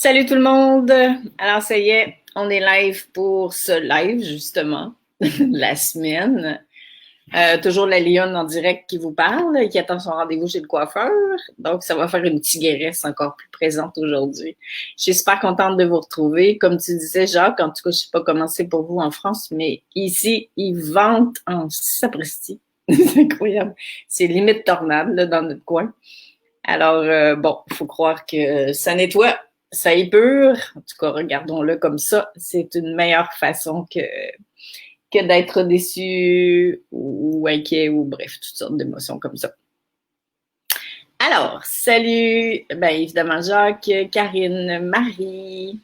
Salut tout le monde! Alors ça y est, on est live pour ce live justement, la semaine. Toujours la lionne en direct qui vous parle, qui attend son rendez-vous chez le coiffeur. Donc ça va faire une tigresse encore plus présente aujourd'hui. Je suis super contente de vous retrouver. Comme tu disais Jacques, en tout cas je sais pas comment c'est pour vous en France, mais ici, ils ventent en sapristi. C'est incroyable. C'est limite tornade là, dans notre coin. Alors, bon, il faut croire que ça nettoie, ça épure. En tout cas, regardons-le comme ça. C'est une meilleure façon que d'être déçu ou inquiet ou bref, toutes sortes d'émotions comme ça. Alors, salut, ben évidemment Jacques, Karine, Marie,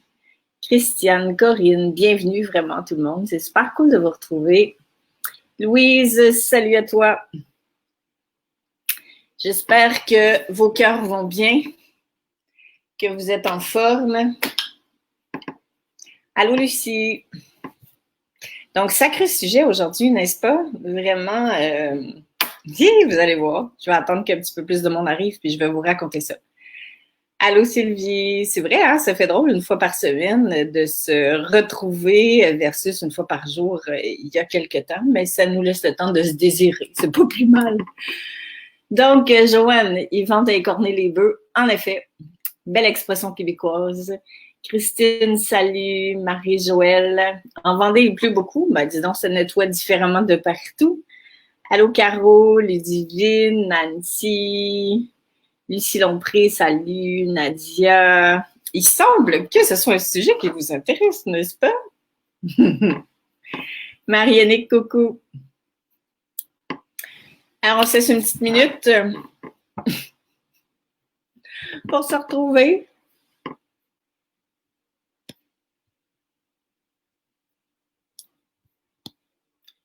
Christiane, Corinne, bienvenue vraiment tout le monde. C'est super cool de vous retrouver. Louise, salut à toi. J'espère que vos cœurs vont bien, que vous êtes en forme. Allô Lucie. Donc, sacré sujet aujourd'hui, n'est-ce pas? Vraiment, vous allez voir. Je vais attendre qu'un petit peu plus de monde arrive, puis je vais vous raconter ça. Allô Sylvie, c'est vrai, hein, ça fait drôle une fois par semaine de se retrouver versus une fois par jour il y a quelque temps, mais ça nous laisse le temps de se désirer, c'est pas plus mal. Donc, Joanne, ils vendent à écorner les bœufs, en effet, belle expression québécoise. Christine, salut. Marie-Joëlle. En Vendée, il pleut beaucoup. Ben, dis donc, ça nettoie différemment de partout. Allô, Caro, Ludivine, Nancy, Lucie Lompré, salut. Nadia. Il semble que ce soit un sujet qui vous intéresse, n'est-ce pas? Marianne, coucou. Alors, on se laisse une petite minute pour se retrouver.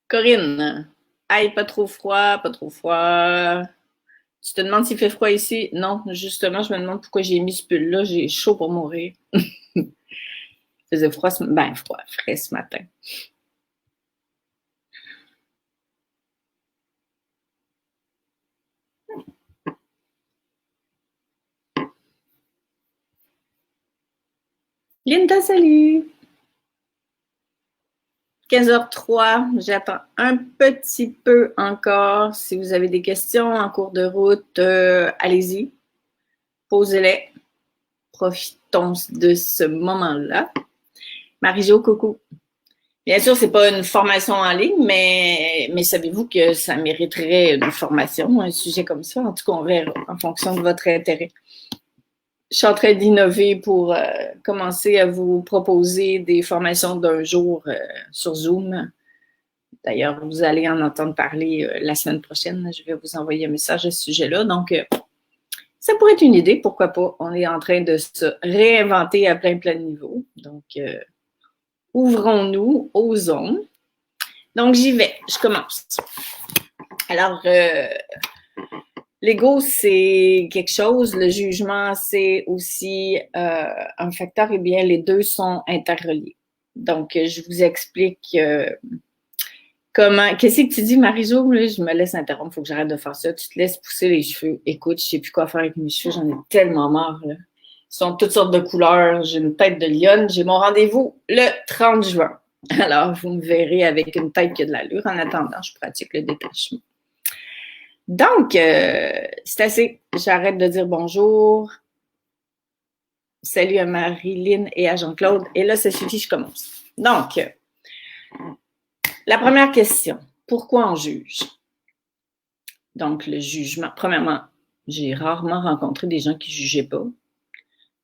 Corinne, aïe, pas trop froid, pas trop froid. Tu te demandes s'il fait froid ici? Non, justement, je me demande pourquoi j'ai mis ce pull-là. J'ai chaud pour mourir. Il faisait froid, frais ce matin. Linda, salut! 15h03, j'attends un petit peu encore. Si vous avez des questions en cours de route, allez-y, posez-les. Profitons de ce moment-là. Marie-Jo, coucou. Bien sûr, c'est pas une formation en ligne, mais savez-vous que ça mériterait une formation, un sujet comme ça? En tout cas, on verra en fonction de votre intérêt. Je suis en train d'innover pour commencer à vous proposer des formations d'un jour sur Zoom. D'ailleurs, vous allez en entendre parler la semaine prochaine. Je vais vous envoyer un message à ce sujet-là. Donc, ça pourrait être une idée, pourquoi pas. On est en train de se réinventer à plein de niveaux. Donc, ouvrons-nous, osons. Donc, j'y vais. Je commence. Alors, l'ego, c'est quelque chose. Le jugement, c'est aussi un facteur. Eh bien, les deux sont interreliés. Donc, je vous explique comment. Qu'est-ce que tu dis, Marie-Jo? Je me laisse interrompre. Il faut que j'arrête de faire ça. Tu te laisses pousser les cheveux. Écoute, je ne sais plus quoi faire avec mes cheveux. J'en ai tellement marre. Là. Ils sont de toutes sortes de couleurs. J'ai une tête de lionne. J'ai mon rendez-vous le 30 juin. Alors, vous me verrez avec une tête qui a de l'allure. En attendant, je pratique le détachement. Donc, c'est assez. J'arrête de dire bonjour. Salut à Marilyn et à Jean-Claude. Et là, ça suffit, je commence. Donc, la première question. Pourquoi on juge? Donc, le jugement. Premièrement, j'ai rarement rencontré des gens qui ne jugeaient pas.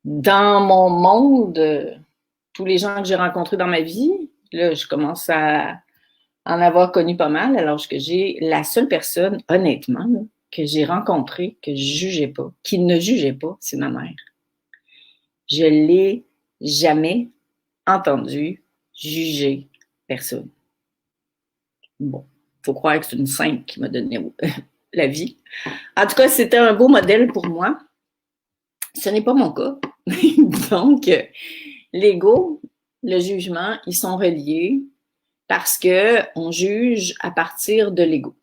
Dans mon monde, tous les gens que j'ai rencontrés dans ma vie, là, je commence à en avoir connu pas mal, alors que j'ai la seule personne, honnêtement, là, que j'ai rencontrée, que je jugeais pas, qui ne jugeait pas, c'est ma mère. Je l'ai jamais entendu juger personne. Bon, faut croire que c'est une sainte qui m'a donné la vie. En tout cas, c'était un beau modèle pour moi. Ce n'est pas mon cas. Donc, l'ego, le jugement, ils sont reliés parce qu'on juge à partir de l'ego.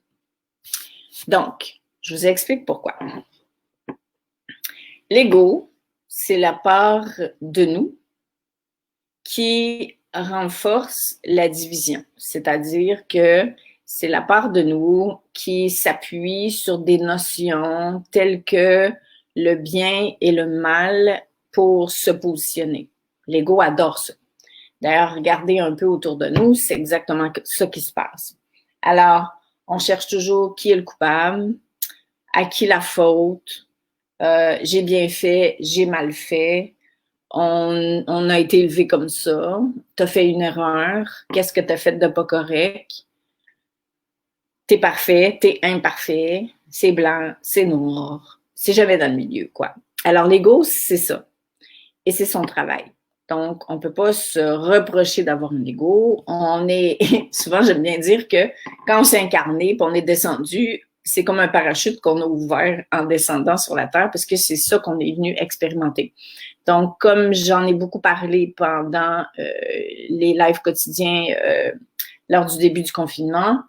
Donc, je vous explique pourquoi. L'ego, c'est la part de nous qui renforce la division. C'est-à-dire que c'est la part de nous qui s'appuie sur des notions telles que le bien et le mal pour se positionner. L'ego adore ça. D'ailleurs, regardez un peu autour de nous, c'est exactement ça qui se passe. Alors, on cherche toujours qui est le coupable, à qui la faute, j'ai bien fait, j'ai mal fait, on a été élevé comme ça, t'as fait une erreur, qu'est-ce que t'as fait de pas correct, t'es parfait, t'es imparfait, c'est blanc, c'est noir, c'est jamais dans le milieu, quoi. Alors, l'ego, c'est ça. Et c'est son travail. Donc, on ne peut pas se reprocher d'avoir un ego. On est, souvent, j'aime bien dire que quand on s'est incarné et on est descendu, c'est comme un parachute qu'on a ouvert en descendant sur la Terre parce que c'est ça qu'on est venu expérimenter. Donc, comme j'en ai beaucoup parlé pendant les lives quotidiens lors du début du confinement,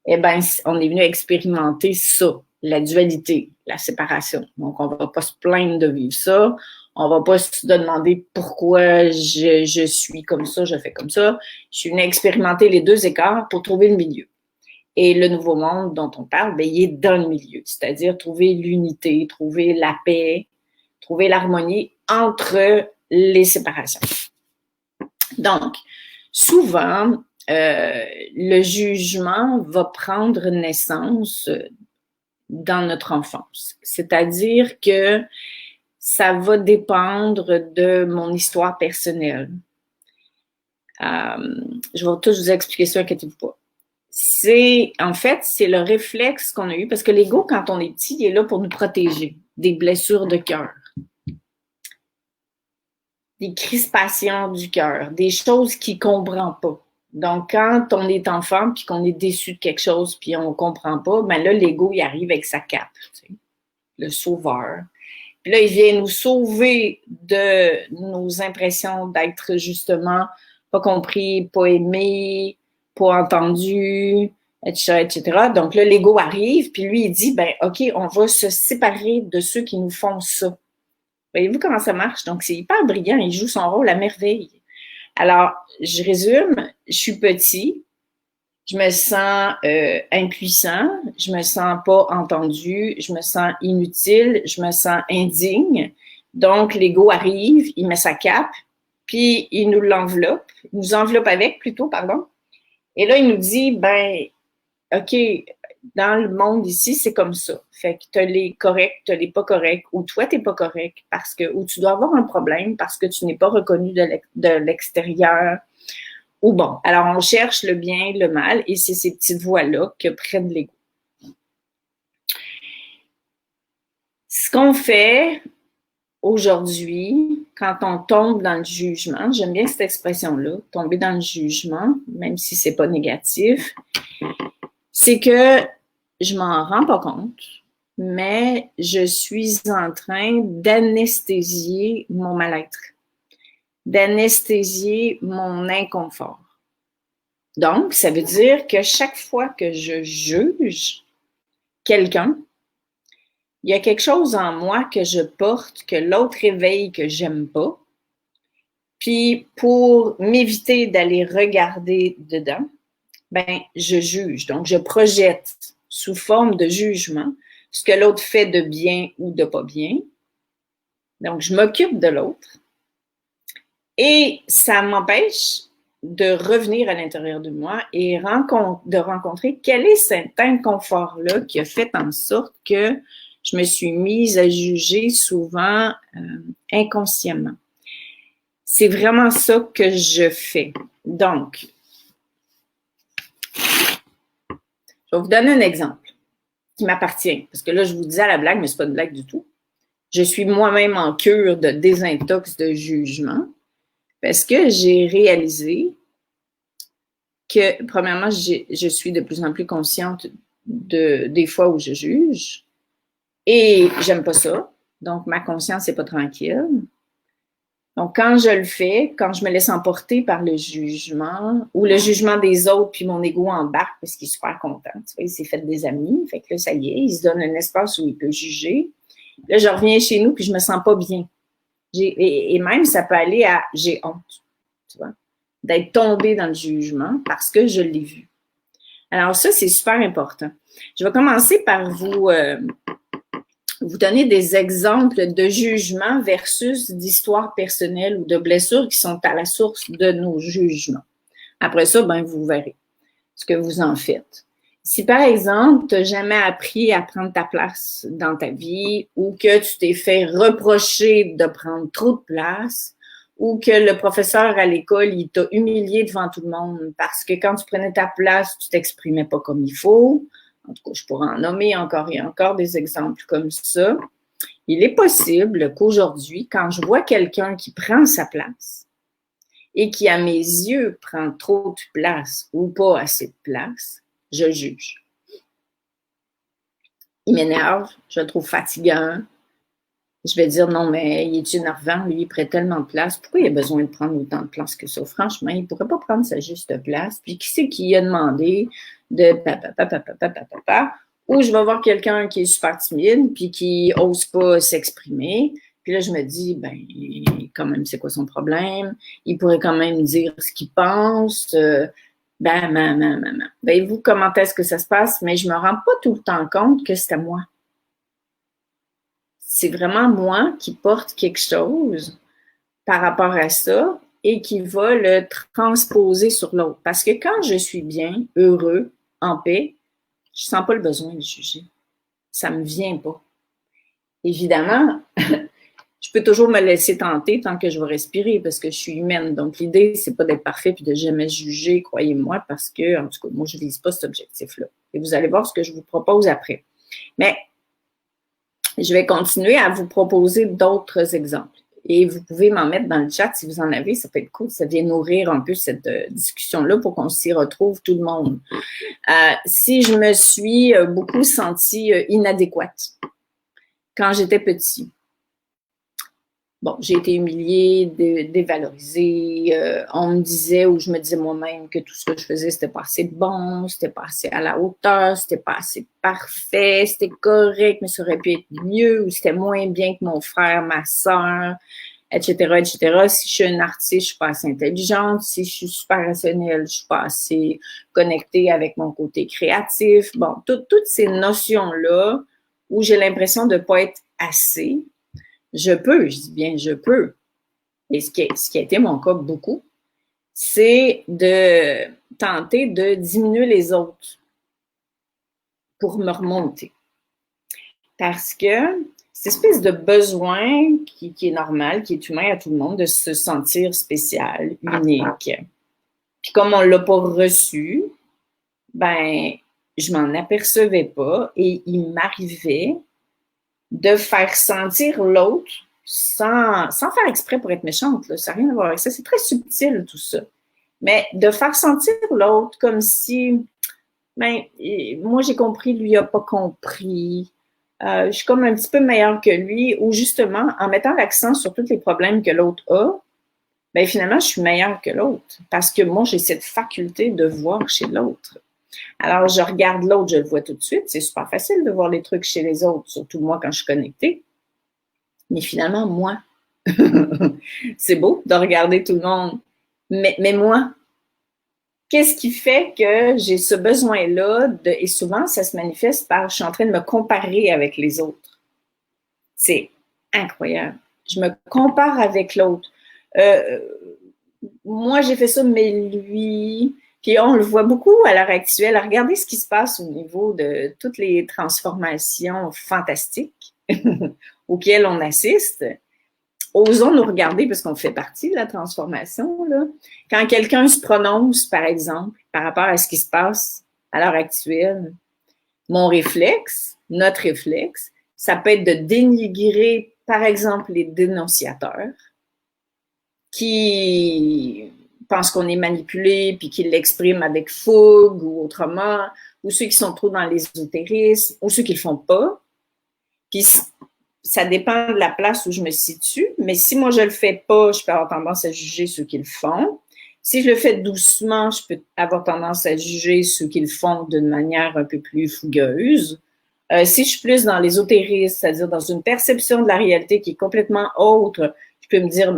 eh bien, on est venu expérimenter ça, la dualité, la séparation. Donc, on ne va pas se plaindre de vivre ça. On ne va pas se demander pourquoi je suis comme ça, je fais comme ça. Je suis venue expérimenter les deux écarts pour trouver le milieu. Et le nouveau monde dont on parle, bien, il est dans le milieu, c'est-à-dire trouver l'unité, trouver la paix, trouver l'harmonie entre les séparations. Donc, souvent, le jugement va prendre naissance dans notre enfance. C'est-à-dire que ça va dépendre de mon histoire personnelle. Je vais tous vous expliquer ça, inquiétez-vous pas. En fait, c'est le réflexe qu'on a eu, parce que l'ego, quand on est petit, il est là pour nous protéger des blessures de cœur, des crispations du cœur, des choses qu'il ne comprend pas. Donc, quand on est enfant puis qu'on est déçu de quelque chose puis on ne comprend pas, ben là, l'ego, il arrive avec sa cape, tu sais, le sauveur. Puis là, il vient nous sauver de nos impressions d'être justement pas compris, pas aimé, pas entendu, etc., etc. Donc là, l'ego arrive, puis lui, il dit, ben OK, on va se séparer de ceux qui nous font ça. Voyez-vous comment ça marche? Donc, c'est hyper brillant, il joue son rôle à merveille. Alors, je résume, je suis petit, je me sens impuissant, je me sens pas entendu, je me sens inutile, je me sens indigne. Donc, l'ego arrive, il met sa cape, puis il nous l'enveloppe, il nous enveloppe avec plutôt, pardon. Et là, il nous dit, ben, OK, dans le monde ici, c'est comme ça. Fait que tu as les corrects, tu as les pas corrects, ou toi, tu n'es pas correct, parce que, ou tu dois avoir un problème parce que tu n'es pas reconnu de l'extérieur. Ou bon, alors on cherche le bien, le mal, et c'est ces petites voix-là que prennent l'ego. Ce qu'on fait aujourd'hui, quand on tombe dans le jugement, j'aime bien cette expression-là, tomber dans le jugement, même si c'est pas négatif, c'est que je m'en rends pas compte, mais je suis en train d'anesthésier mon mal-être, d'anesthésier mon inconfort. Donc, ça veut dire que chaque fois que je juge quelqu'un, il y a quelque chose en moi que je porte, que l'autre réveille, que j'aime pas. Puis, pour m'éviter d'aller regarder dedans, ben, je juge. Donc, je projette sous forme de jugement ce que l'autre fait de bien ou de pas bien. Donc, je m'occupe de l'autre. Et ça m'empêche de revenir à l'intérieur de moi et de rencontrer quel est cet inconfort-là qui a fait en sorte que je me suis mise à juger souvent inconsciemment. C'est vraiment ça que je fais. Donc, je vais vous donner un exemple qui m'appartient. Parce que là, je vous disais à la blague, mais ce n'est pas une blague du tout. Je suis moi-même en cure de désintox de jugement parce que j'ai réalisé que, premièrement, je suis de plus en plus consciente des fois où je juge et j'aime pas ça. Donc, ma conscience n'est pas tranquille. Donc, quand je le fais, quand je me laisse emporter par le jugement ou le jugement des autres, puis mon ego embarque parce qu'il est super content. Tu vois, il s'est fait des amis, fait que là, ça y est, il se donne un espace où il peut juger. Là, je reviens chez nous, puis je me sens pas bien. Et même, ça peut aller à j'ai honte, tu vois, d'être tombée dans le jugement parce que je l'ai vu. Alors ça, c'est super important. Je vais commencer par vous donner des exemples de jugements versus d'histoires personnelles ou de blessures qui sont à la source de nos jugements. Après ça, ben, vous verrez ce que vous en faites. Si, par exemple, tu n'as jamais appris à prendre ta place dans ta vie ou que tu t'es fait reprocher de prendre trop de place ou que le professeur à l'école, il t'a humilié devant tout le monde parce que quand tu prenais ta place, tu t'exprimais pas comme il faut. En tout cas, je pourrais en nommer encore et encore des exemples comme ça. Il est possible qu'aujourd'hui, quand je vois quelqu'un qui prend sa place et qui, à mes yeux, prend trop de place ou pas assez de place, je juge. Il m'énerve, je le trouve fatigant. Je vais dire non, mais il est énervant, lui, il prend tellement de place. Pourquoi il a besoin de prendre autant de place que ça? Franchement, il ne pourrait pas prendre sa juste place. Puis qui c'est qui a demandé de papa? Ou je vais voir quelqu'un qui est super timide, puis qui n'ose pas s'exprimer. Puis là, je me dis, ben, quand même, c'est quoi son problème? Il pourrait quand même dire ce qu'il pense. Voyez-vous comment est-ce que ça se passe? Mais je me rends pas tout le temps compte que c'est à moi. C'est vraiment moi qui porte quelque chose par rapport à ça et qui va le transposer sur l'autre. Parce que quand je suis bien, heureux, en paix, je sens pas le besoin de juger. Ça me vient pas. Évidemment, je peux toujours me laisser tenter tant que je vais respirer parce que je suis humaine. Donc, l'idée, c'est pas d'être parfait puis de jamais juger, croyez-moi, parce que, en tout cas, moi, je vise pas cet objectif-là. Et vous allez voir ce que je vous propose après. Mais je vais continuer à vous proposer d'autres exemples. Et vous pouvez m'en mettre dans le chat si vous en avez. Ça peut être cool. Ça vient nourrir un peu cette discussion-là pour qu'on s'y retrouve tout le monde. Si je me suis beaucoup sentie inadéquate quand j'étais petit, bon, j'ai été humiliée, dévalorisée. On me disait ou je me disais moi-même que tout ce que je faisais, c'était pas assez bon, c'était pas assez à la hauteur, c'était pas assez parfait, c'était correct, mais ça aurait pu être mieux ou c'était moins bien que mon frère, ma soeur, etc., etc. Si je suis une artiste, je suis pas assez intelligente. Si je suis super rationnelle, je suis pas assez connectée avec mon côté créatif. Bon, toutes ces notions-là où j'ai l'impression de pas être assez, je dis bien je peux. Et ce qui a été mon cas beaucoup, c'est de tenter de diminuer les autres pour me remonter. Parce que cette espèce de besoin qui est normal, qui est humain à tout le monde, de se sentir spécial, unique. Puis comme on ne l'a pas reçu, ben, je m'en apercevais pas et il m'arrivait de faire sentir l'autre sans faire exprès pour être méchante, là, ça n'a rien à voir avec ça. C'est très subtil, tout ça. Mais de faire sentir l'autre comme si, ben, moi j'ai compris, lui n'a pas compris. Je suis comme un petit peu meilleure que lui, ou justement, en mettant l'accent sur tous les problèmes que l'autre a, ben finalement, je suis meilleure que l'autre. Parce que moi, j'ai cette faculté de voir chez l'autre. Alors, je regarde l'autre, je le vois tout de suite. C'est super facile de voir les trucs chez les autres, surtout moi quand je suis connectée. Mais finalement, moi, c'est beau de regarder tout le monde. Mais moi, qu'est-ce qui fait que j'ai ce besoin-là et souvent, ça se manifeste par je suis en train de me comparer avec les autres. C'est incroyable. Je me compare avec l'autre. Moi, j'ai fait ça, mais lui... Puis on le voit beaucoup à l'heure actuelle. Regardez ce qui se passe au niveau de toutes les transformations fantastiques auxquelles on assiste. Osons nous regarder parce qu'on fait partie de la transformation. Là. Quand quelqu'un se prononce, par exemple, par rapport à ce qui se passe à l'heure actuelle, mon réflexe, notre réflexe, ça peut être de dénigrer, par exemple, les dénonciateurs qui pensent qu'on est manipulé puis qui l'expriment avec fougue ou autrement, ou ceux qui sont trop dans l'ésotérisme, ou ceux qui le font pas. Puis ça dépend de la place où je me situe, mais si moi je le fais pas, je peux avoir tendance à juger ceux qui le font. Si je le fais doucement, je peux avoir tendance à juger ceux qui le font d'une manière un peu plus fougueuse. Si je suis plus dans l'ésotérisme, c'est-à-dire dans une perception de la réalité qui est complètement autre, je Tu peux me dire,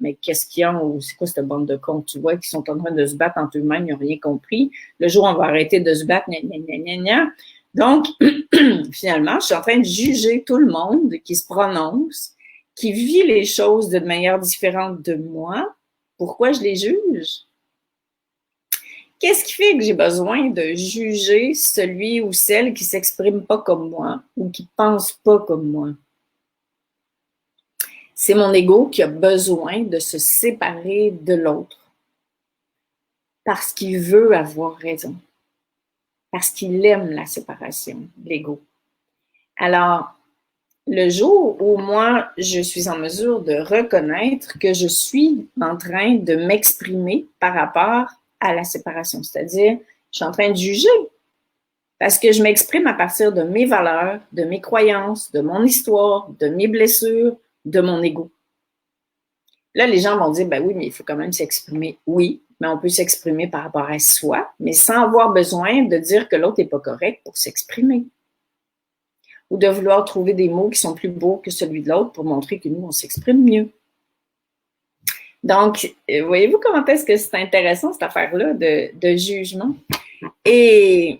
mais qu'est-ce qu'il y a ou c'est quoi cette bande de cons? Tu vois, qui sont en train de se battre entre eux-mêmes, ils n'ont rien compris. Le jour où on va arrêter de se battre, gna, gna, gna, gna, gna. Donc, finalement, je suis en train de juger tout le monde qui se prononce, qui vit les choses de manière différente de moi. Pourquoi je les juge? Qu'est-ce qui fait que j'ai besoin de juger celui ou celle qui s'exprime pas comme moi ou qui pense pas comme moi? C'est mon ego qui a besoin de se séparer de l'autre parce qu'il veut avoir raison, parce qu'il aime la séparation, l'ego. Alors, le jour où moi, je suis en mesure de reconnaître que je suis en train de m'exprimer par rapport à la séparation, c'est-à-dire, je suis en train de juger parce que je m'exprime à partir de mes valeurs, de mes croyances, de mon histoire, de mes blessures, de mon ego. Là, les gens vont dire, ben oui, mais il faut quand même s'exprimer. Oui, mais on peut s'exprimer par rapport à soi, mais sans avoir besoin de dire que l'autre n'est pas correct pour s'exprimer. Ou de vouloir trouver des mots qui sont plus beaux que celui de l'autre pour montrer que nous, on s'exprime mieux. Donc, voyez-vous comment est-ce que c'est intéressant, cette affaire-là de jugement? Et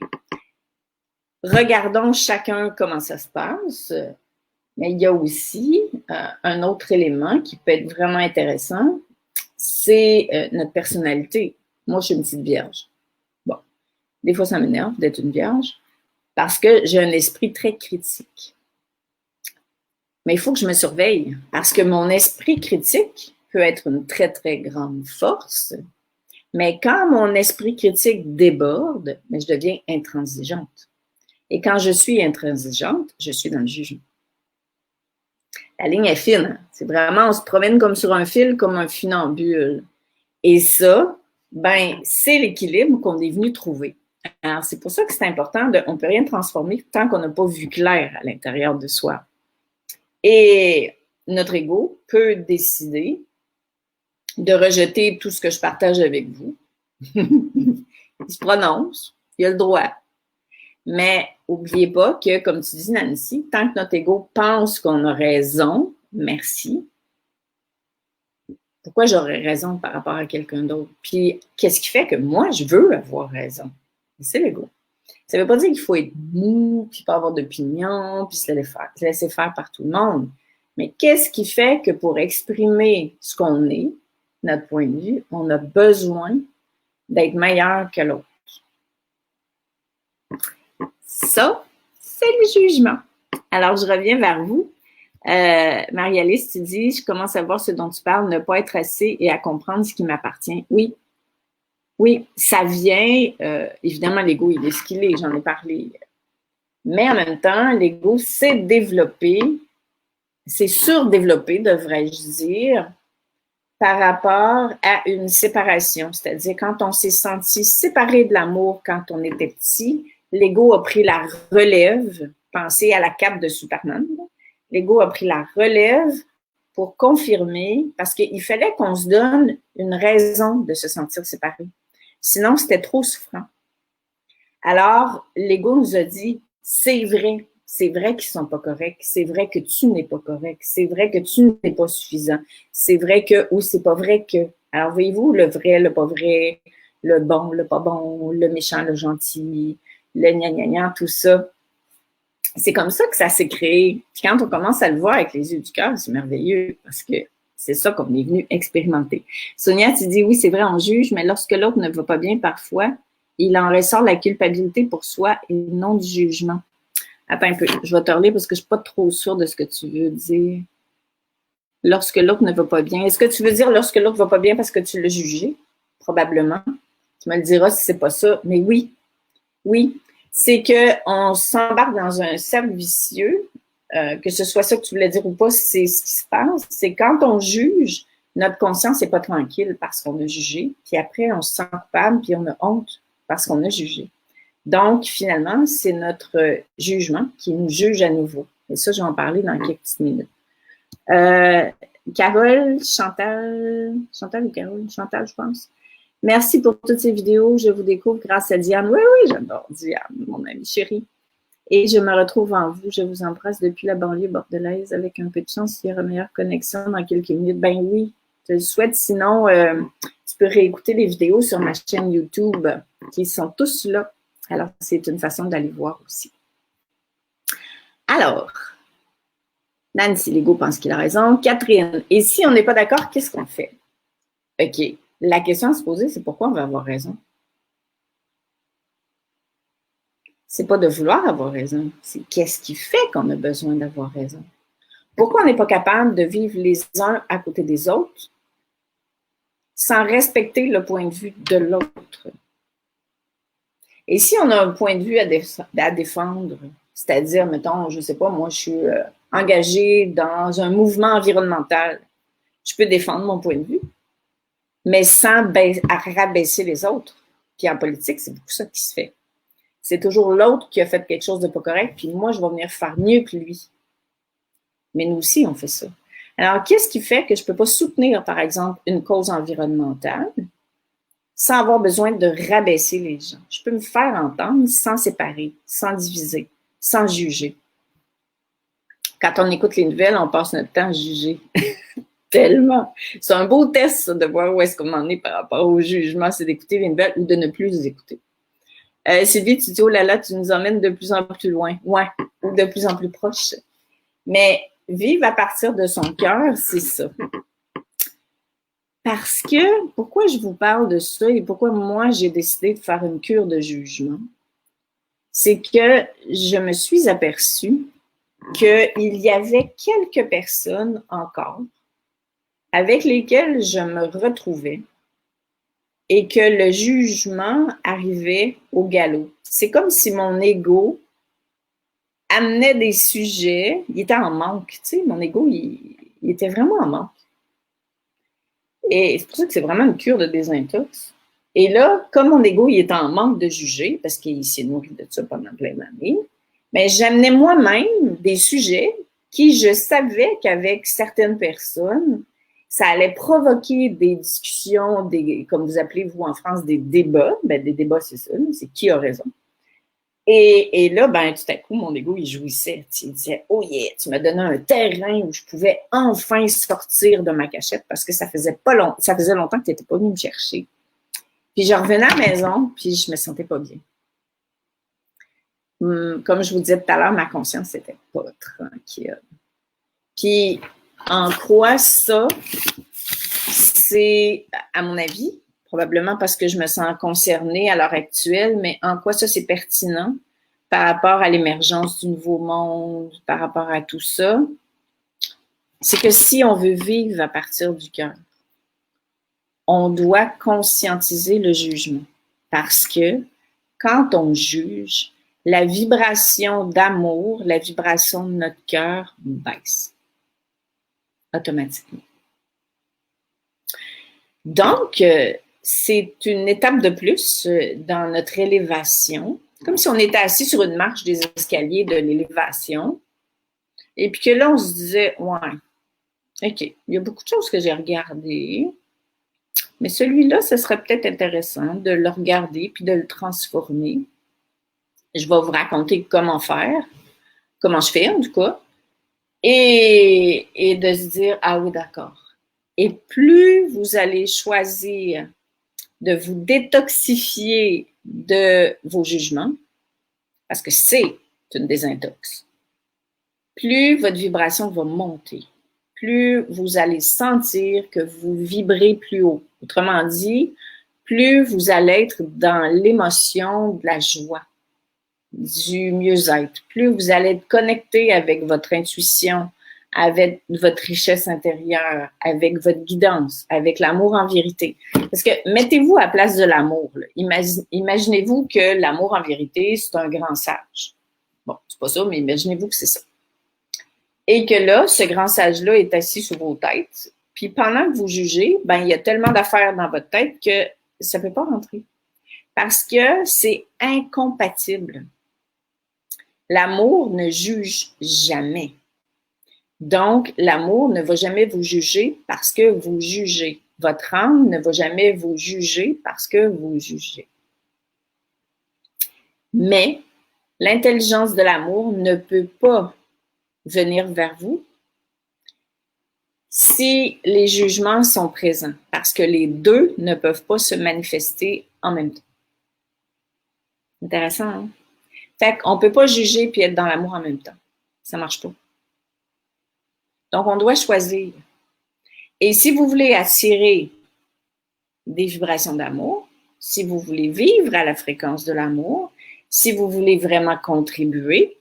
regardons chacun comment ça se passe. Mais il y a aussi un autre élément qui peut être vraiment intéressant, c'est notre personnalité. Moi, je suis une petite vierge. Bon, des fois, ça m'énerve d'être une vierge parce que j'ai un esprit très critique. Mais il faut que je me surveille parce que mon esprit critique peut être une très, très grande force, mais quand mon esprit critique déborde, je deviens intransigeante. Et quand je suis intransigeante, je suis dans le jugement. La ligne est fine. C'est vraiment, on se promène comme sur un fil, comme un funambule. Et ça, c'est l'équilibre qu'on est venu trouver. Alors, c'est pour ça que c'est important, on ne peut rien transformer tant qu'on n'a pas vu clair à l'intérieur de soi. Et notre ego peut décider de rejeter tout ce que je partage avec vous. Il se prononce, il a le droit. Mais n'oubliez pas que, comme tu dis, Nancy, tant que notre ego pense qu'on a raison, merci. Pourquoi j'aurais raison par rapport à quelqu'un d'autre? Puis, qu'est-ce qui fait que moi, je veux avoir raison? C'est l'ego. Ça ne veut pas dire qu'il faut être mou, puis pas avoir d'opinion, puis se laisser faire par tout le monde. Mais qu'est-ce qui fait que pour exprimer ce qu'on est, notre point de vue, on a besoin d'être meilleur que l'autre? Ça, c'est le jugement. Alors, je reviens vers vous. Marie-Alice, tu dis, je commence à voir ce dont tu parles, ne pas être assez et à comprendre ce qui m'appartient. Oui, oui, ça vient, évidemment, l'ego, il est ce qu'il est, j'en ai parlé. Mais en même temps, l'ego s'est développé, c'est surdéveloppé, devrais-je dire, par rapport à une séparation. C'est-à-dire, quand on s'est senti séparé de l'amour quand on était petit, l'ego a pris la relève. Pensez à la cape de Superman. L'ego a pris la relève pour confirmer, parce qu'il fallait qu'on se donne une raison de se sentir séparé. Sinon, c'était trop souffrant. Alors, l'ego nous a dit, c'est vrai qu'ils ne sont pas corrects, c'est vrai que tu n'es pas correct, c'est vrai que tu n'es pas suffisant, c'est vrai que, ou c'est pas vrai que. Alors, voyez-vous, le vrai, le pas vrai, le bon, le pas bon, le méchant, le gentil, le gna-gna-gna, tout ça. C'est comme ça que ça s'est créé. Puis quand on commence à le voir avec les yeux du cœur, c'est merveilleux parce que c'est ça qu'on est venu expérimenter. Sonia, tu dis, oui, c'est vrai, on juge, mais lorsque l'autre ne va pas bien parfois, il en ressort la culpabilité pour soi et non du jugement. Attends un peu, je vais te relire parce que je ne suis pas trop sûre de ce que tu veux dire. Lorsque l'autre ne va pas bien. Est-ce que tu veux dire lorsque l'autre ne va pas bien parce que tu l'as jugé? Probablement. Tu me le diras si ce n'est pas ça. Mais oui, oui. C'est qu'on s'embarque dans un cercle vicieux, que ce soit ça que tu voulais dire ou pas, c'est ce qui se passe. C'est quand on juge, notre conscience n'est pas tranquille parce qu'on a jugé, puis après, on se sent coupable, puis on a honte parce qu'on a jugé. Donc, finalement, c'est notre jugement qui nous juge à nouveau. Et ça, je vais en parler dans quelques petites minutes. Carole, Chantal ou Carole? Chantal, je pense. Merci pour toutes ces vidéos. Je vous découvre grâce à Diane. Oui, j'adore Diane, mon amie chérie. Et je me retrouve en vous. Je vous embrasse depuis la banlieue bordelaise. Avec un peu de chance, il y aura meilleure connexion dans quelques minutes. Ben oui, je le souhaite. Sinon, tu peux réécouter les vidéos sur ma chaîne YouTube qui sont tous là. Alors, c'est une façon d'aller voir aussi. Alors, Nancy Legault pense qu'il a raison. Catherine, et si on n'est pas d'accord, qu'est-ce qu'on fait? OK. La question à se poser, c'est pourquoi on va avoir raison? C'est pas de vouloir avoir raison, c'est qu'est-ce qui fait qu'on a besoin d'avoir raison? Pourquoi on n'est pas capable de vivre les uns à côté des autres sans respecter le point de vue de l'autre? Et si on a un point de vue à défendre, c'est-à-dire, mettons, je ne sais pas, moi, je suis engagée dans un mouvement environnemental, je peux défendre mon point de vue, mais sans rabaisser les autres. Puis en politique, c'est beaucoup ça qui se fait. C'est toujours l'autre qui a fait quelque chose de pas correct, puis moi, je vais venir faire mieux que lui. Mais nous aussi, on fait ça. Alors, qu'est-ce qui fait que je ne peux pas soutenir, par exemple, une cause environnementale sans avoir besoin de rabaisser les gens? Je peux me faire entendre sans séparer, sans diviser, sans juger. Quand on écoute les nouvelles, on passe notre temps à juger. Tellement. C'est un beau test, ça, de voir où est-ce qu'on en est par rapport au jugement, c'est d'écouter les nouvelles ou de ne plus les écouter. Sylvie, tu dis, oh là là, tu nous emmènes de plus en plus loin. Ouais, ou de plus en plus proche. Mais vivre à partir de son cœur, c'est ça. Parce que, pourquoi je vous parle de ça et pourquoi moi, j'ai décidé de faire une cure de jugement, c'est que je me suis aperçue qu'il y avait quelques personnes encore avec lesquelles je me retrouvais et que le jugement arrivait au galop. C'est comme si mon ego amenait des sujets, il était en manque, tu sais, mon ego, il était vraiment en manque. Et c'est pour ça que c'est vraiment une cure de désintox. Et là, comme mon ego, il est en manque de juger, parce qu'il s'est nourri de ça pendant plein d'années, mais j'amenais moi-même des sujets qui, je savais qu'avec certaines personnes, ça allait provoquer des discussions, comme vous appelez, vous, en France, des débats. Ben, des débats, c'est ça, c'est qui a raison. Et là, ben, tout à coup, mon ego, il jouissait. Il disait, oh yeah, tu m'as donné un terrain où je pouvais enfin sortir de ma cachette parce que ça faisait longtemps que tu n'étais pas venu me chercher. Puis je revenais à la maison, puis je me sentais pas bien. Comme je vous disais tout à l'heure, ma conscience n'était pas tranquille. Puis en quoi ça, c'est, à mon avis, probablement parce que je me sens concernée à l'heure actuelle, mais en quoi ça, c'est pertinent par rapport à l'émergence du nouveau monde, par rapport à tout ça, c'est que si on veut vivre à partir du cœur, on doit conscientiser le jugement. Parce que quand on juge, la vibration d'amour, la vibration de notre cœur baisse automatiquement. Donc, c'est une étape de plus dans notre élévation, comme si on était assis sur une marche des escaliers de l'élévation, et puis que là, on se disait, ouais, OK, il y a beaucoup de choses que j'ai regardées, mais celui-là, ce serait peut-être intéressant de le regarder puis de le transformer. Je vais vous raconter comment faire, comment je fais en tout cas, et de se dire, ah oui, d'accord. Et plus vous allez choisir de vous détoxifier de vos jugements, parce que c'est une désintox, plus votre vibration va monter, plus vous allez sentir que vous vibrez plus haut. Autrement dit, plus vous allez être dans l'émotion de la joie, du mieux-être, plus vous allez être connecté avec votre intuition, avec votre richesse intérieure, avec votre guidance, avec l'amour en vérité. Parce que mettez-vous à la place de l'amour. Imaginez-vous que l'amour en vérité, c'est un grand sage. Bon, c'est pas ça, mais imaginez-vous que c'est ça. Et que là, ce grand sage-là est assis sur vos têtes. Puis pendant que vous jugez, ben il y a tellement d'affaires dans votre tête que ça ne peut pas rentrer. Parce que c'est incompatible. L'amour ne juge jamais. Donc, l'amour ne va jamais vous juger parce que vous jugez. Votre âme ne va jamais vous juger parce que vous jugez. Mais L'intelligence de l'amour ne peut pas venir vers vous si les jugements sont présents, parce que les deux ne peuvent pas se manifester en même temps. Intéressant, hein? Fait qu'on ne peut pas juger puis être dans l'amour en même temps. Ça ne marche pas. Donc, on doit choisir. Et si vous voulez attirer des vibrations d'amour, si vous voulez vivre à la fréquence de l'amour, si vous voulez vraiment contribuer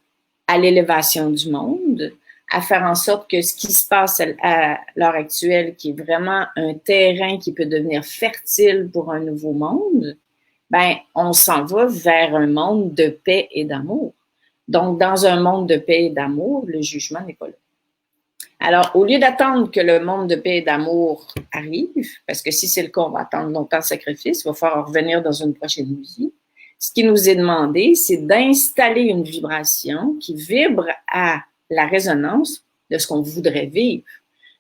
à l'élévation du monde, à faire en sorte que ce qui se passe à l'heure actuelle, qui est vraiment un terrain qui peut devenir fertile pour un nouveau monde, ben, on s'en va vers un monde de paix et d'amour. Donc, dans un monde de paix et d'amour, le jugement n'est pas là. Alors, au lieu d'attendre que le monde de paix et d'amour arrive, parce que si c'est le cas, on va attendre longtemps le sacrifice, il va falloir revenir dans une prochaine vie. Ce qui nous est demandé, c'est d'installer une vibration qui vibre à la résonance de ce qu'on voudrait vivre.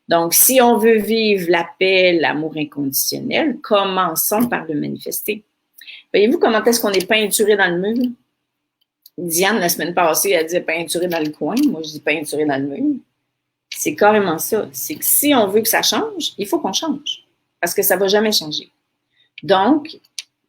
Donc, si on veut vivre la paix, l'amour inconditionnel, commençons par le manifester. Voyez-vous comment est-ce qu'on est peinturé dans le mur? Diane, la semaine passée, elle disait peinturé dans le coin. Moi, je dis peinturé dans le mur. C'est carrément ça. C'est que si on veut que ça change, il faut qu'on change. Parce que ça ne va jamais changer. Donc,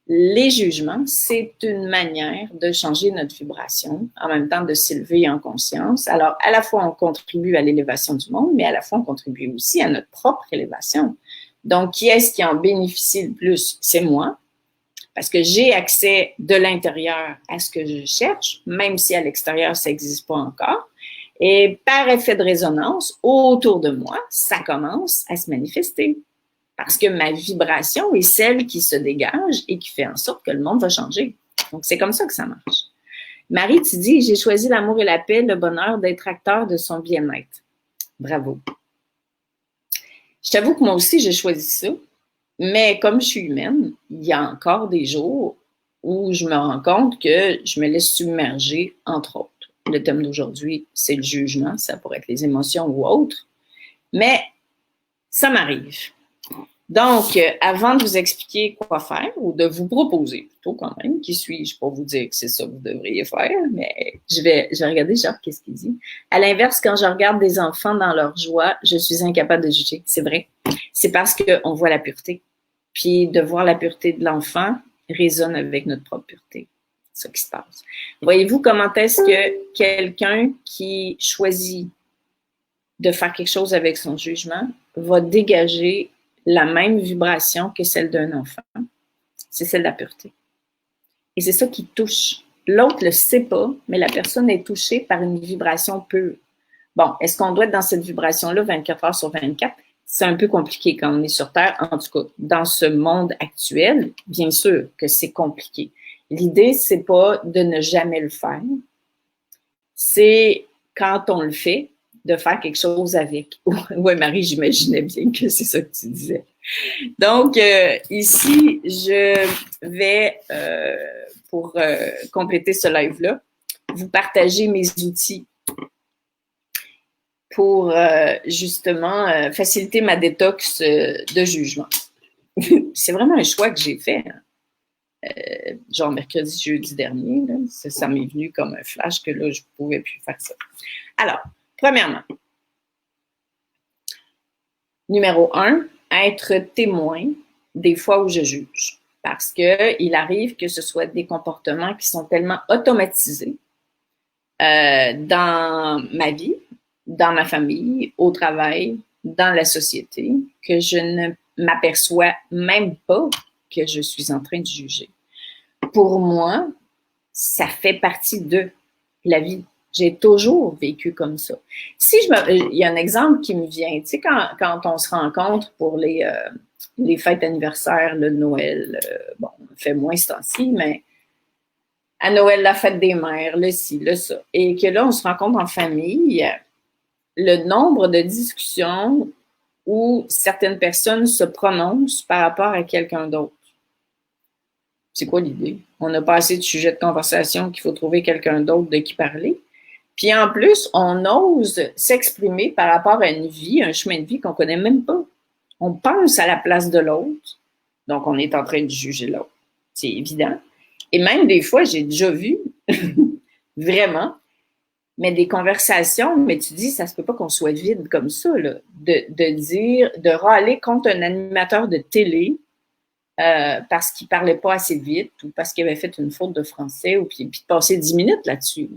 les jugements, c'est une manière de changer notre vibration, en même temps de s'élever en conscience. Alors, à la fois, on contribue à l'élévation du monde, mais à la fois, on contribue aussi à notre propre élévation. Donc, qui est-ce qui en bénéficie le plus? C'est moi, parce que j'ai accès de l'intérieur à ce que je cherche, même si à l'extérieur, ça n'existe pas encore. Et par effet de résonance, autour de moi, ça commence à se manifester. Parce que ma vibration est celle qui se dégage et qui fait en sorte que le monde va changer. Donc, c'est comme ça que ça marche. Marie, tu dis, j'ai choisi l'amour et la paix, le bonheur d'être acteur de son bien-être. Bravo. Je t'avoue que moi aussi, j'ai choisi ça. Mais comme je suis humaine, il y a encore des jours où je me rends compte que je me laisse submerger, entre autres. Le thème d'aujourd'hui, c'est le jugement. Ça pourrait être les émotions ou autre. Mais ça m'arrive. Donc, avant de vous expliquer quoi faire ou de vous proposer, plutôt quand même, qui suis-je pour vous dire que c'est ça que vous devriez faire, mais je vais regarder Jacques, qu'est-ce qu'il dit. À l'inverse, quand je regarde des enfants dans leur joie, je suis incapable de juger. C'est vrai. C'est parce qu'on voit la pureté. Puis de voir la pureté de l'enfant résonne avec notre propre pureté. C'est ça qui se passe. Voyez-vous comment est-ce que quelqu'un qui choisit de faire quelque chose avec son jugement va dégager la même vibration que celle d'un enfant. C'est celle de la pureté. Et c'est ça qui touche. L'autre ne le sait pas, mais la personne est touchée par une vibration pure. Bon, est-ce qu'on doit être dans cette vibration-là 24 heures sur 24? C'est un peu compliqué quand on est sur Terre. En tout cas, dans ce monde actuel, bien sûr que c'est compliqué. L'idée, c'est pas de ne jamais le faire. C'est quand on le fait, de faire quelque chose avec. Oui, Marie, j'imaginais bien que c'est ça que tu disais. Donc, ici, je vais, pour compléter ce live-là, vous partager mes outils pour justement faciliter ma détox de jugement. C'est vraiment un choix que j'ai fait. Genre mercredi, jeudi dernier. Là, ça m'est venu comme un flash que là, je ne pouvais plus faire ça. Alors, premièrement, numéro 1, être témoin des fois où je juge. Parce qu'il arrive que ce soit des comportements qui sont tellement automatisés dans ma vie, dans ma famille, au travail, dans la société, que je ne m'aperçois même pas que je suis en train de juger. Pour moi, ça fait partie de la vie. J'ai toujours vécu comme ça. Il y a un exemple qui me vient, tu sais, quand on se rencontre pour les fêtes anniversaires, le Noël, bon, on fait moins ce temps-ci, mais à Noël, la fête des mères, le ci, le ça. Et que là, on se rencontre en famille, le nombre de discussions où certaines personnes se prononcent par rapport à quelqu'un d'autre. C'est quoi l'idée? On n'a pas assez de sujets de conversation qu'il faut trouver quelqu'un d'autre de qui parler. Puis en plus, on ose s'exprimer par rapport à une vie, un chemin de vie qu'on ne connaît même pas. On pense à la place de l'autre, donc on est en train de juger l'autre. C'est évident. Et même des fois, j'ai déjà vu vraiment. Mais des conversations, mais tu dis, ça se peut pas qu'on soit vide comme ça, là. De râler contre un animateur de télé parce qu'il parlait pas assez vite ou parce qu'il avait fait une faute de français ou puis de passer 10 minutes là-dessus.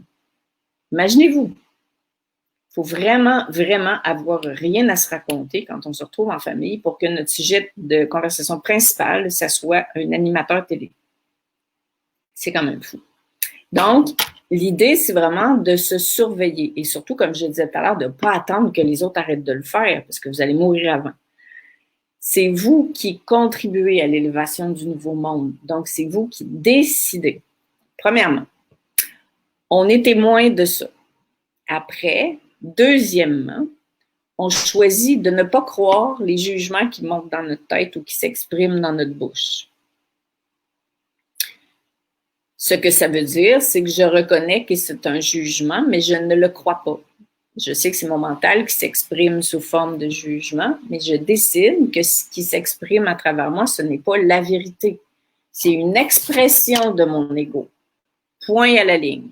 Imaginez-vous. Il faut vraiment, vraiment avoir rien à se raconter quand on se retrouve en famille pour que notre sujet de conversation principale, ça soit un animateur télé. C'est quand même fou. Donc, l'idée, c'est vraiment de se surveiller et surtout, comme je disais tout à l'heure, de ne pas attendre que les autres arrêtent de le faire parce que vous allez mourir avant. C'est vous qui contribuez à l'élévation du nouveau monde. Donc, c'est vous qui décidez. Premièrement, on est témoin de ça. Après, deuxièmement, on choisit de ne pas croire les jugements qui montent dans notre tête ou qui s'expriment dans notre bouche. Ce que ça veut dire, c'est que je reconnais que c'est un jugement, mais je ne le crois pas. Je sais que c'est mon mental qui s'exprime sous forme de jugement, mais je décide que ce qui s'exprime à travers moi, ce n'est pas la vérité. C'est une expression de mon ego. Point à la ligne.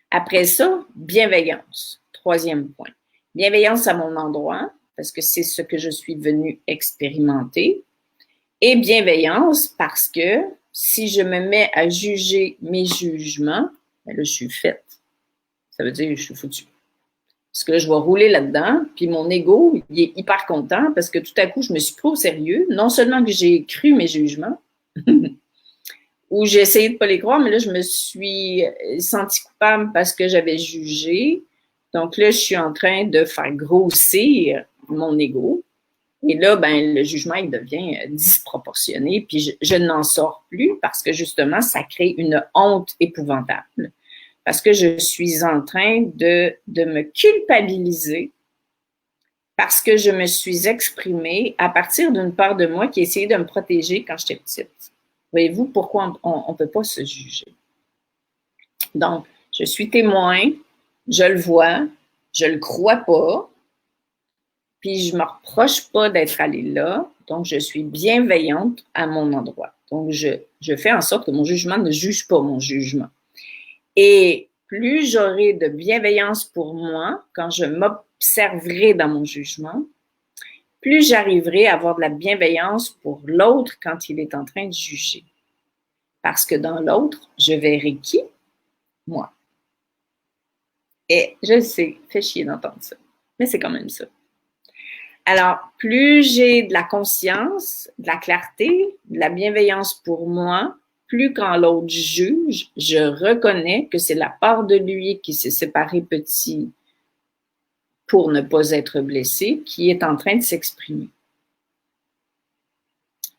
Après ça, bienveillance. Troisième point. Bienveillance à mon endroit, parce que c'est ce que je suis venue expérimenter. Et bienveillance parce que si je me mets à juger mes jugements, ben là, je suis faite. Ça veut dire que je suis foutue. Parce que là, je vais rouler là-dedans, puis mon ego, il est hyper content parce que tout à coup, je me suis pris au sérieux. Non seulement que j'ai cru mes jugements, ou j'ai essayé de ne pas les croire, mais là, je me suis sentie coupable parce que j'avais jugé. Donc là, je suis en train de faire grossir mon ego. Et là, ben, le jugement, il devient disproportionné, puis je n'en sors plus parce que justement, ça crée une honte épouvantable. Parce que je suis en train de me culpabiliser parce que je me suis exprimée à partir d'une part de moi qui essayait de me protéger quand j'étais petite. Voyez-vous pourquoi on ne peut pas se juger? Donc, je suis témoin, je le vois, je le crois pas, puis je me reproche pas d'être allée là, donc je suis bienveillante à mon endroit. Donc, je fais en sorte que mon jugement ne juge pas mon jugement. Et plus j'aurai de bienveillance pour moi quand je m'observerai dans mon jugement, plus j'arriverai à avoir de la bienveillance pour l'autre quand il est en train de juger. Parce que dans l'autre, je verrai qui? Moi. Et je le sais, fait chier d'entendre ça, mais c'est quand même ça. Alors, plus j'ai de la conscience, de la clarté, de la bienveillance pour moi, plus quand l'autre juge, je reconnais que c'est la part de lui qui s'est séparée petit pour ne pas être blessé, qui est en train de s'exprimer.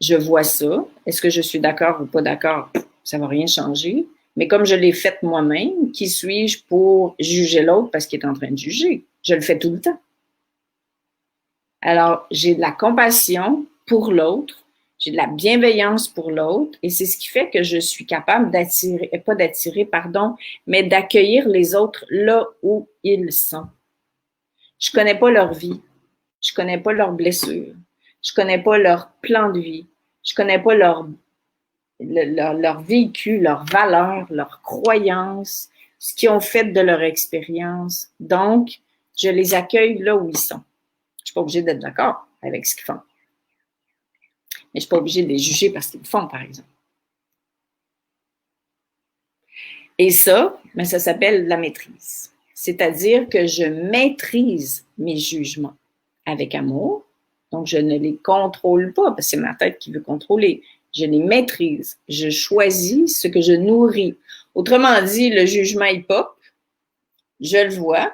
Je vois ça. Est-ce que je suis d'accord ou pas d'accord? Ça ne va rien changer. Mais comme je l'ai fait moi-même, qui suis-je pour juger l'autre parce qu'il est en train de juger? Je le fais tout le temps. Alors, j'ai de la compassion pour l'autre, j'ai de la bienveillance pour l'autre, et c'est ce qui fait que je suis capable mais d'accueillir les autres là où ils sont. Je connais pas leur vie, je connais pas leurs blessures, je connais pas leur plan de vie, je connais pas leur vécu, leurs valeurs, leurs croyances, ce qu'ils ont fait de leur expérience. Donc, je les accueille là où ils sont. Je suis pas obligée d'être d'accord avec ce qu'ils font. Mais je suis pas obligée de les juger parce qu'ils le font, par exemple. Et ça, ben, ça s'appelle la maîtrise. C'est-à-dire que je maîtrise mes jugements avec amour. Donc, je ne les contrôle pas parce que c'est ma tête qui veut contrôler. Je les maîtrise. Je choisis ce que je nourris. Autrement dit, le jugement, il pop. Je le vois.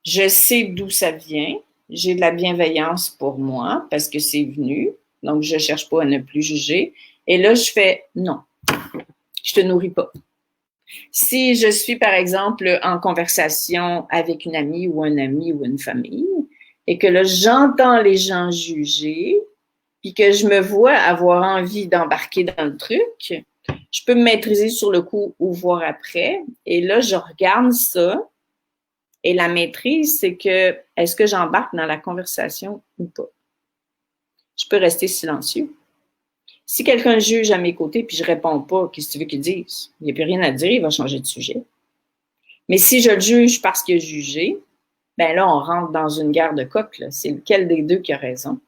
Je sais d'où ça vient. J'ai de la bienveillance pour moi parce que c'est venu. Donc, je ne cherche pas à ne plus juger. Et là, je fais non. Je te nourris pas. Si je suis, par exemple, en conversation avec une amie ou un ami ou une famille et que là, j'entends les gens juger puis que je me vois avoir envie d'embarquer dans le truc, je peux me maîtriser sur le coup ou voir après. Et là, je regarde ça. Et la maîtrise, c'est que est-ce que j'embarque dans la conversation ou pas? Je peux rester silencieux. Si quelqu'un juge à mes côtés puis je réponds pas, qu'est-ce que tu veux qu'il dise? Il n'y a plus rien à dire, il va changer de sujet. Mais si je le juge parce qu'il a jugé, ben là, on rentre dans une guerre de coq. C'est lequel des deux qui a raison?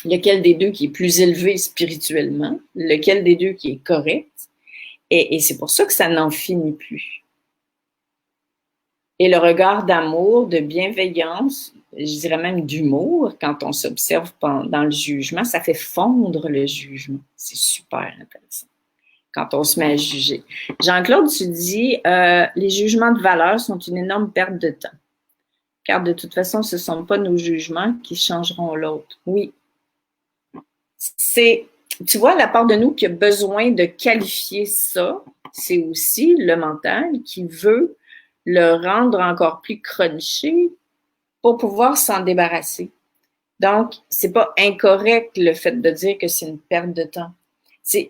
Lequel des deux qui est plus élevé spirituellement? Lequel des deux qui est correct? Et c'est pour ça que ça n'en finit plus. Et le regard d'amour, de bienveillance, je dirais même d'humour, quand on s'observe dans le jugement, ça fait fondre le jugement. C'est super intéressant quand on se met à juger. Jean-Claude, tu dis, les jugements de valeur sont une énorme perte de temps. Car de toute façon, ce ne sont pas nos jugements qui changeront l'autre. Oui. Tu vois, la part de nous qui a besoin de qualifier ça, c'est aussi le mental qui veut le rendre encore plus crunchy pour pouvoir s'en débarrasser. Donc, c'est pas incorrect le fait de dire que c'est une perte de temps.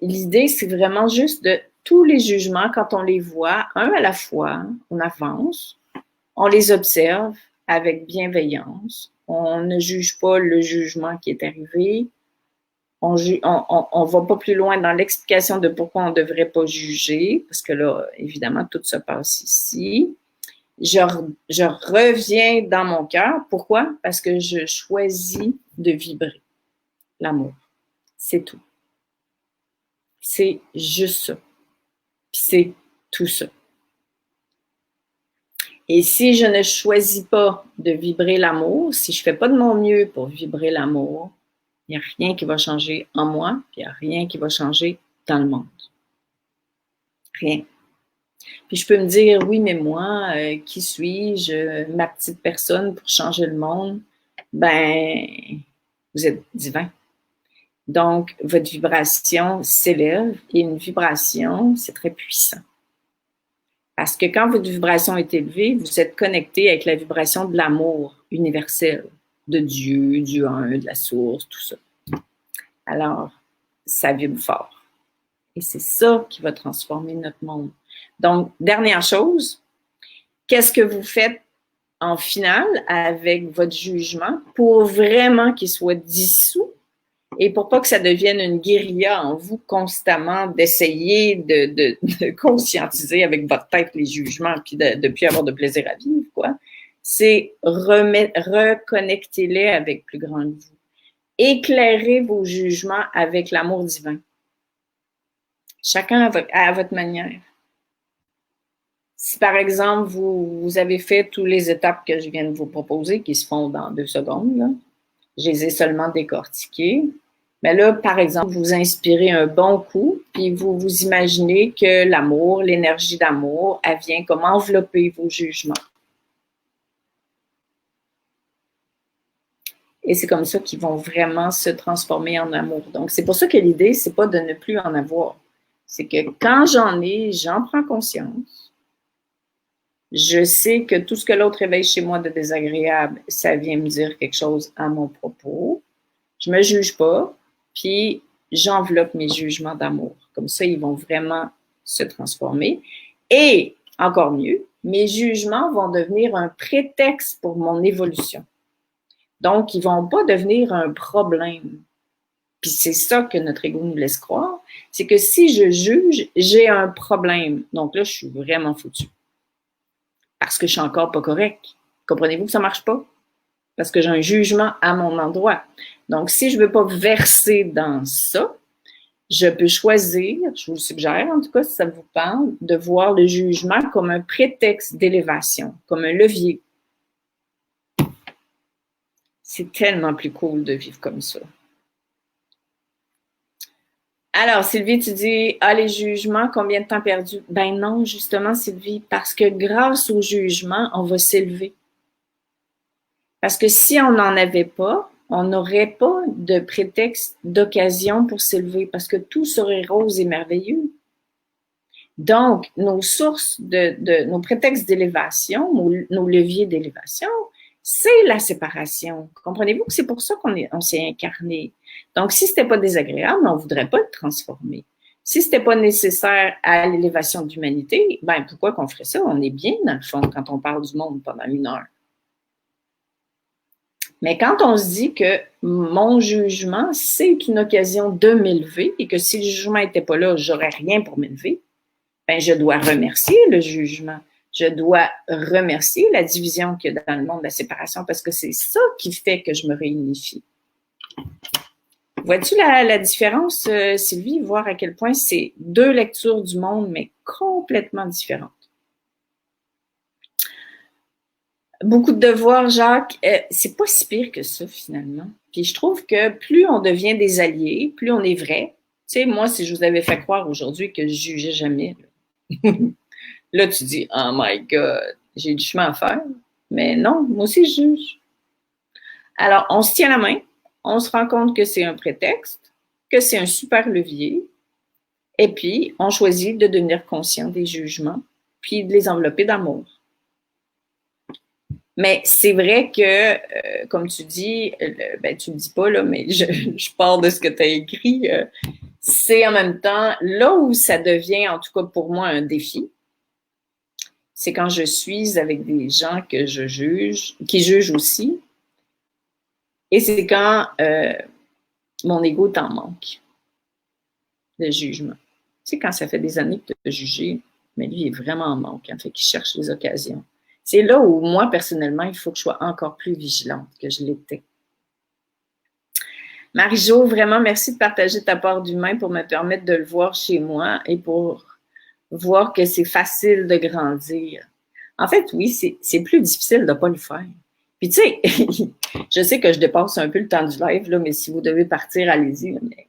L'idée, c'est vraiment juste de tous les jugements, quand on les voit, un à la fois, on avance, on les observe avec bienveillance, on ne juge pas le jugement qui est arrivé, on va pas plus loin dans l'explication de pourquoi on ne devrait pas juger, parce que là, évidemment, tout se passe ici. Je reviens dans mon cœur. Pourquoi? Parce que je choisis de vibrer l'amour. C'est tout. C'est juste ça. Puis c'est tout ça. Et si je ne choisis pas de vibrer l'amour, si je ne fais pas de mon mieux pour vibrer l'amour, il n'y a rien qui va changer en moi, puis il n'y a rien qui va changer dans le monde. Rien. Puis je peux me dire, oui, mais moi, qui suis-je, ma petite personne pour changer le monde? Ben, vous êtes divin. Donc, votre vibration s'élève et une vibration, c'est très puissant. Parce que quand votre vibration est élevée, vous êtes connecté avec la vibration de l'amour universel, de Dieu, du un, de la source, tout ça. Alors, ça vibre fort. Et c'est ça qui va transformer notre monde. Donc, dernière chose, qu'est-ce que vous faites en finale avec votre jugement pour vraiment qu'il soit dissous et pour pas que ça devienne une guérilla en vous constamment d'essayer de conscientiser avec votre tête les jugements puis de plus avoir de plaisir à vivre, quoi. C'est reconnectez-les avec plus grand que vous. Éclairez vos jugements avec l'amour divin. Chacun à votre manière. Si par exemple, vous avez fait toutes les étapes que je viens de vous proposer, qui se font dans 2 secondes, là, je les ai seulement décortiquées. Mais là, par exemple, vous inspirez un bon coup, puis vous vous imaginez que l'amour, l'énergie d'amour, elle vient comme envelopper vos jugements. Et c'est comme ça qu'ils vont vraiment se transformer en amour. Donc, c'est pour ça que l'idée, c'est pas de ne plus en avoir. C'est que quand j'en ai, j'en prends conscience. Je sais que tout ce que l'autre réveille chez moi de désagréable, ça vient me dire quelque chose à mon propos. Je me juge pas, puis j'enveloppe mes jugements d'amour. Comme ça, ils vont vraiment se transformer. Et, encore mieux, mes jugements vont devenir un prétexte pour mon évolution. Donc, ils ne vont pas devenir un problème. Puis c'est ça que notre ego nous laisse croire, c'est que si je juge, j'ai un problème. Donc là, je suis vraiment foutue. Parce que je suis encore pas correcte. Comprenez-vous que ça marche pas? Parce que j'ai un jugement à mon endroit. Donc, si je veux pas verser dans ça, je peux choisir, je vous le suggère en tout cas, si ça vous parle, de voir le jugement comme un prétexte d'élévation, comme un levier. C'est tellement plus cool de vivre comme ça. Alors, Sylvie, tu dis, les jugements, combien de temps perdu? Ben non, justement, Sylvie, parce que grâce au jugement, on va s'élever. Parce que si on n'en avait pas, on n'aurait pas de prétexte, d'occasion pour s'élever, parce que tout serait rose et merveilleux. Donc, nos sources nos prétextes d'élévation, nos leviers d'élévation, c'est la séparation. Comprenez-vous que c'est pour ça qu'on s'est incarné. Donc, si c'était pas désagréable, on voudrait pas le transformer. Si c'était pas nécessaire à l'élévation de l'humanité, ben pourquoi qu'on ferait ça? On est bien, dans le fond, quand on parle du monde pendant 1 heure. Mais quand on se dit que mon jugement, c'est une occasion de m'élever et que si le jugement n'était pas là, j'aurais rien pour m'élever, ben je dois remercier le jugement. Je dois remercier la division qu'il y a dans le monde de la séparation parce que c'est ça qui fait que je me réunifie. Vois-tu la différence, Sylvie, voir à quel point c'est deux lectures du monde, mais complètement différentes. Beaucoup de devoirs, Jacques. C'est pas si pire que ça, finalement. Puis je trouve que plus on devient des alliés, plus on est vrai. Tu sais, moi, si je vous avais fait croire aujourd'hui que je jugeais jamais, là, tu dis, oh my God, j'ai du chemin à faire. Mais non, moi aussi, je juge. Alors, on se tient la main, on se rend compte que c'est un prétexte, que c'est un super levier, et puis on choisit de devenir conscient des jugements, puis de les envelopper d'amour. Mais c'est vrai que, comme tu dis, ben tu ne le dis pas, là, mais je pars de ce que tu as écrit, c'est en même temps, là où ça devient, en tout cas pour moi, un défi, c'est quand je suis avec des gens que je juge, qui jugent aussi, et c'est quand mon ego t'en manque, le jugement. Tu sais, quand ça fait des années que tu as jugé, mais lui, il est vraiment en manque, hein, fait qu'il cherche les occasions. C'est là où, moi, personnellement, il faut que je sois encore plus vigilante que je l'étais. Marie-Jo, vraiment, merci de partager ta part d'humain pour me permettre de le voir chez moi et pour voir que c'est facile de grandir. En fait, oui, c'est plus difficile de ne pas le faire. Puis, tu sais, je sais que je dépasse un peu le temps du live, là, mais si vous devez partir, allez-y. Mais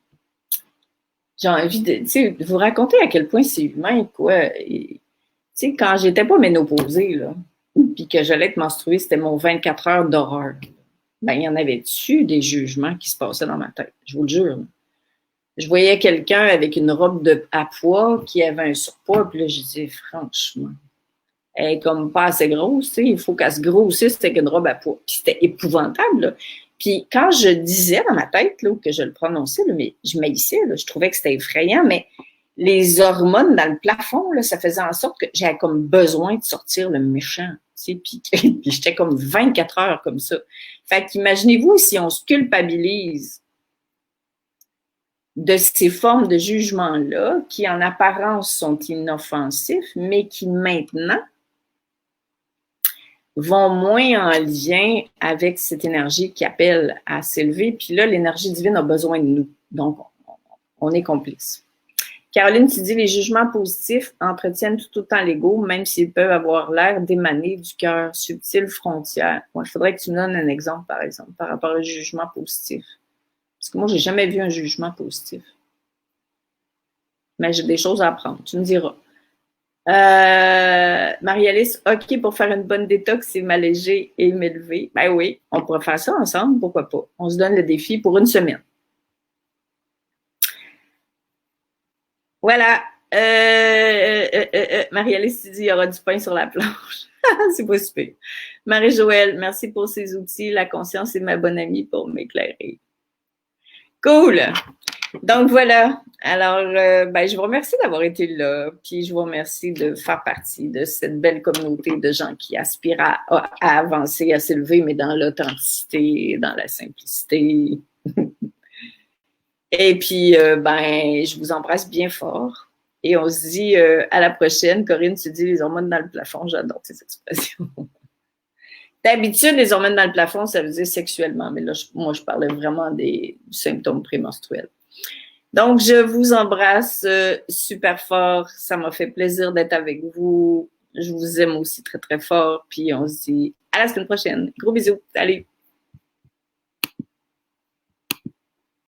j'ai envie de vous raconter à quel point c'est humain, quoi. Tu sais, quand j'étais pas ménopausée, là, puis que j'allais être menstruée, c'était mon 24 heures d'horreur. Ben, il y en avait-tu des jugements qui se passaient dans ma tête? Je vous le jure. Je voyais quelqu'un avec une robe à poids qui avait un surpoids, puis là, je disais, franchement, elle est comme pas assez grosse, tu sais, il faut qu'elle se grossisse avec une robe à poids. Puis c'était épouvantable, là. Puis quand je disais dans ma tête, là, que je le prononçais, là, mais je m'haïssais, là, je trouvais que c'était effrayant, mais les hormones dans le plafond, là, ça faisait en sorte que j'avais comme besoin de sortir le méchant, tu sais, puis j'étais comme 24 heures comme ça. Fait qu'imaginez-vous si on se culpabilise de ces formes de jugement-là, qui en apparence sont inoffensifs, mais qui maintenant vont moins en lien avec cette énergie qui appelle à s'élever. Puis là, l'énergie divine a besoin de nous. Donc, on est complices. Caroline, tu dis les jugements positifs entretiennent tout autant l'ego, même s'ils peuvent avoir l'air d'émaner du cœur, subtile frontière. Moi, il faudrait que tu me donnes un exemple, par exemple, par rapport au jugement positif. Parce que moi, j'ai jamais vu un jugement positif. Mais j'ai des choses à apprendre. Tu me diras. Marie-Alice, OK, pour faire une bonne détox, c'est m'alléger et m'élever. Ben oui, on pourrait faire ça ensemble, pourquoi pas. On se donne le défi pour une semaine. Voilà. Marie-Alice, tu dis, il y aura du pain sur la planche. C'est pas super. Marie-Joëlle, merci pour ces outils. La conscience est ma bonne amie pour m'éclairer. Cool! Donc voilà. Alors, ben, je vous remercie d'avoir été là, puis je vous remercie de faire partie de cette belle communauté de gens qui aspirent à avancer, à s'élever, mais dans l'authenticité, dans la simplicité. Et puis, ben, je vous embrasse bien fort. Et on se dit à la prochaine. Corinne, tu dis les hormones dans le plafond. J'adore ces expressions. D'habitude, les hormones dans le plafond, ça veut dire sexuellement. Mais là, moi, je parlais vraiment des symptômes prémenstruels. Donc, je vous embrasse super fort. Ça m'a fait plaisir d'être avec vous. Je vous aime aussi très, très fort. Puis, on se dit à la semaine prochaine. Gros bisous. Salut!